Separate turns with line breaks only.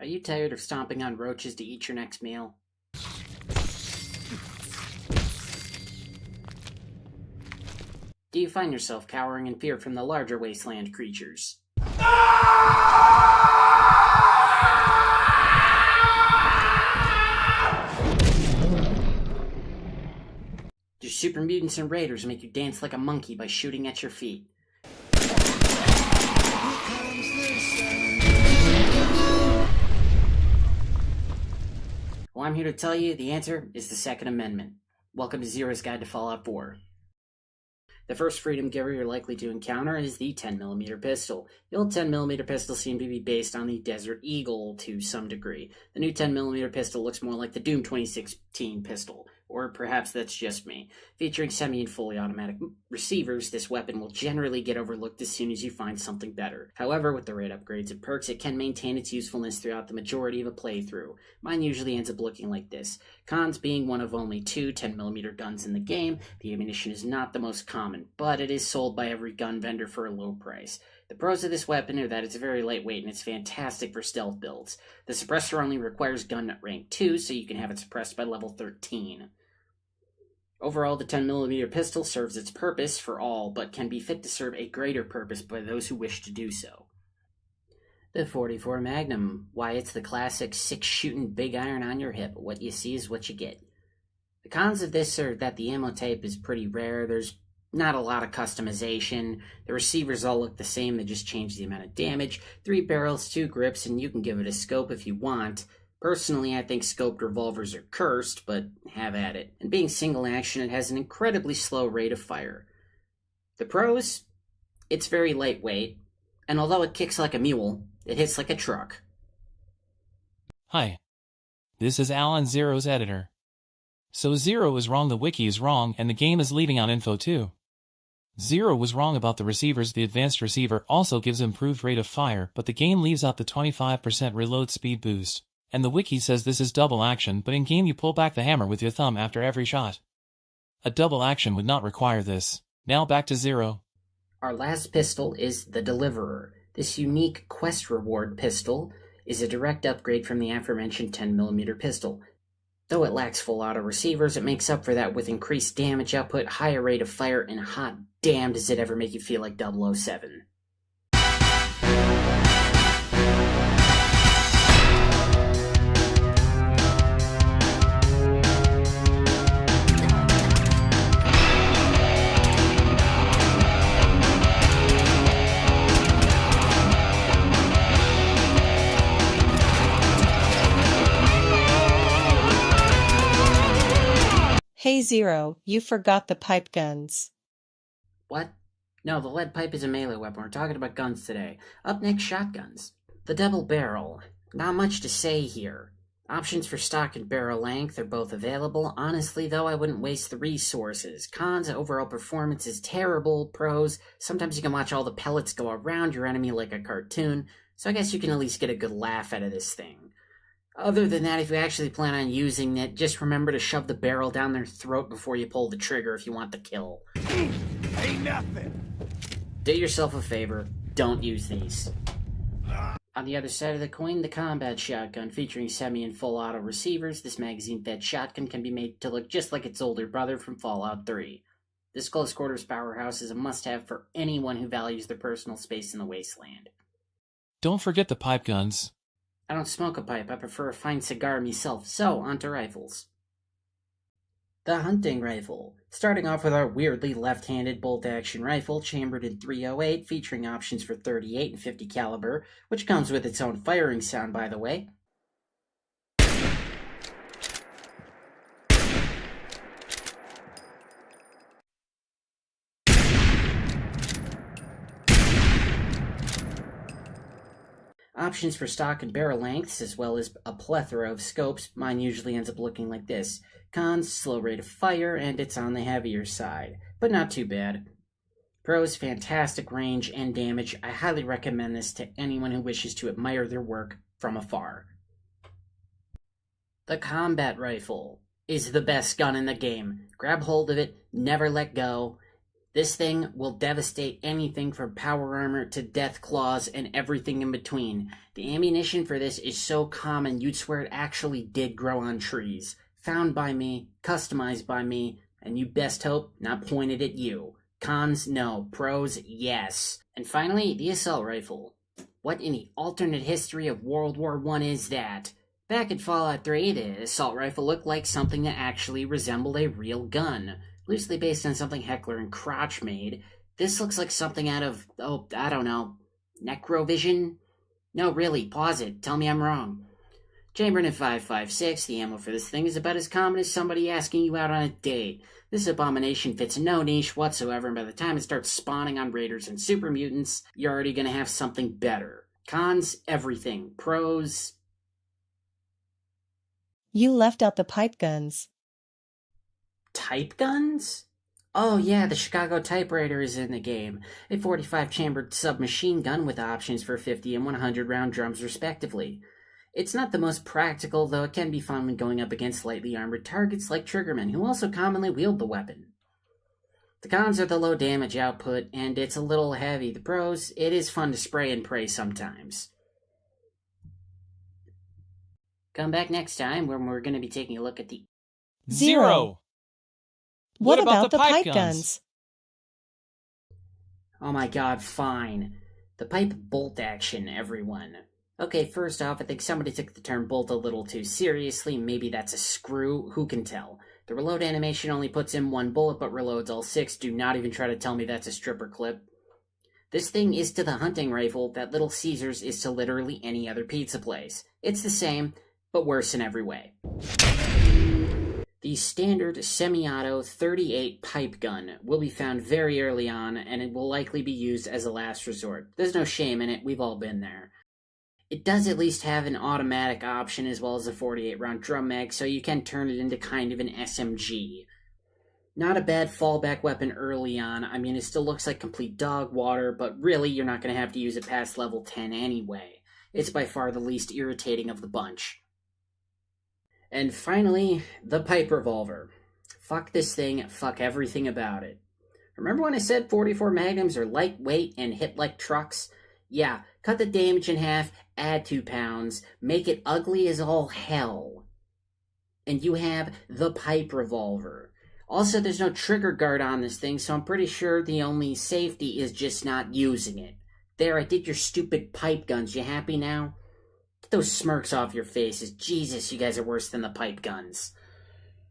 Are you tired of stomping on roaches to eat your next meal? Do you find yourself cowering in fear from the larger wasteland creatures? Do super mutants and raiders make you dance like a monkey by shooting at your feet? Well, I'm here to tell you the answer is the Second Amendment. Welcome to Zero's Guide to Fallout 4. The first freedom giver you're likely to encounter is the 10mm pistol. The old 10mm pistol seemed to be based on the Desert Eagle to some degree. The new 10mm pistol looks more like the Doom 2016 pistol, or perhaps that's just me. Featuring semi and fully automatic receivers, this weapon will generally get overlooked as soon as you find something better. However, with the right upgrades and perks, it can maintain its usefulness throughout the majority of a playthrough. Mine usually ends up looking like this. Cons: being one of only two 10mm guns in the game, the ammunition is not the most common, but it is sold by every gun vendor for a low price. The pros of this weapon are that it's very lightweight and it's fantastic for stealth builds. The suppressor only requires gun rank 2, so you can have it suppressed by level 13. Overall, the 10mm pistol serves its purpose for all, but can be fit to serve a greater purpose by those who wish to do so. The 44 Magnum. Why, it's the classic 6-shooting big iron on your hip. What you see is what you get. The cons of this are that the ammo type is pretty rare. There's not a lot of customization. The receivers all look the same, they just change the amount of damage. 3 barrels, 2 grips, and you can give it a scope if you want. Personally, I think scoped revolvers are cursed, but have at it. And being single action, it has an incredibly slow rate of fire. The pros? It's very lightweight, and although it kicks like a mule, it hits like a truck.
Hi. This is Alan, Zero's editor. So Zero is wrong, the wiki is wrong, and the game is leaving out info too. Zero was wrong about the receivers. The advanced receiver also gives improved rate of fire, but the game leaves out the 25% reload speed boost. And the wiki says this is double action, but in-game you pull back the hammer with your thumb after every shot. A double action would not require this. Now back to Zero.
Our last pistol is the Deliverer. This unique quest reward pistol is a direct upgrade from the aforementioned 10mm pistol. Though it lacks full auto receivers, it makes up for that with increased damage output, higher rate of fire, and hot damn does it ever make you feel like 007.
Hey Zero, you forgot the pipe guns.
What? No, the lead pipe is a melee weapon. We're talking about guns today. Up next, shotguns. The double barrel. Not much to say here. Options for stock and barrel length are both available. Honestly, though, I wouldn't waste the resources. Cons: overall performance is terrible. Pros: sometimes you can watch all the pellets go around your enemy like a cartoon, so I guess you can at least get a good laugh out of this thing. Other than that, if you actually plan on using it, just remember to shove the barrel down their throat before you pull the trigger if you want the kill.
Ain't nothing.
Do yourself a favor, don't use these. On the other side of the coin, the combat shotgun. Featuring semi and full auto receivers, this magazine-fed shotgun can be made to look just like its older brother from Fallout 3. This close quarters powerhouse is a must-have for anyone who values their personal space in the wasteland.
Don't forget the pipe guns.
I don't smoke a pipe, I prefer a fine cigar myself, so onto rifles. The hunting rifle. Starting off with our weirdly left-handed bolt-action rifle, chambered in .308, featuring options for .38 and .50 caliber, which comes with its own firing sound, by the way. Options for stock and barrel lengths, as well as a plethora of scopes. Mine usually ends up looking like this. Cons: slow rate of fire, and it's on the heavier side, but not too bad. Pros: fantastic range and damage. I highly recommend this to anyone who wishes to admire their work from afar. The combat rifle is the best gun in the game. Grab hold of it, never let go. This thing will devastate anything from power armor to death claws and everything in between. The ammunition for this is so common you'd swear it actually did grow on trees. Found by me, customized by me, and you best hope not pointed at you. Cons, no. Pros, yes. And finally, the assault rifle. What in the alternate history of World War I is that? Back in Fallout 3, the assault rifle looked like something that actually resembled a real gun. Loosely based on something Heckler and Crotch made, this looks like something out of, I don't know, Necrovision? No, really, pause it. Tell me I'm wrong. Chambered in 5.56, the ammo for this thing is about as common as somebody asking you out on a date. This abomination fits no niche whatsoever, and by the time it starts spawning on raiders and super mutants, you're already gonna have something better. Cons, everything. Pros...
You left out the pipe guns.
Type guns? Oh yeah, the Chicago Typewriter is in the game. A 45-chambered submachine gun with options for 50 and 100-round drums respectively. It's not the most practical, though it can be fun when going up against lightly armored targets like triggermen, who also commonly wield the weapon. The cons are the low damage output, and it's a little heavy. The pros, it is fun to spray and pray sometimes. Come back next time when we're going to be taking a look at the...
Zero. What about the pipe guns?
Oh my god, fine. The pipe bolt action, everyone. Okay, first off, I think somebody took the term bolt a little too seriously. Maybe that's a screw. Who can tell? The reload animation only puts in one bullet, but reloads all 6. Do not even try to tell me that's a stripper clip. This thing is to the hunting rifle that Little Caesars is to literally any other pizza place. It's the same, but worse in every way. The standard semi-auto 38 pipe gun will be found very early on, and it will likely be used as a last resort. There's no shame in it, we've all been there. It does at least have an automatic option as well as a 48-round drum mag, so you can turn it into kind of an SMG. Not a bad fallback weapon early on. I mean, it still looks like complete dog water, but really you're not going to have to use it past level 10 anyway. It's by far the least irritating of the bunch. And finally, the pipe revolver. Fuck this thing, fuck everything about it. Remember when I said 44 Magnums are lightweight and hit like trucks? Yeah, cut the damage in half, add 2 pounds, make it ugly as all hell. And you have the pipe revolver. Also, there's no trigger guard on this thing, so I'm pretty sure the only safety is just not using it. There, I did your stupid pipe guns. You happy now? Get those smirks off your faces. Jesus, you guys are worse than the pipe guns.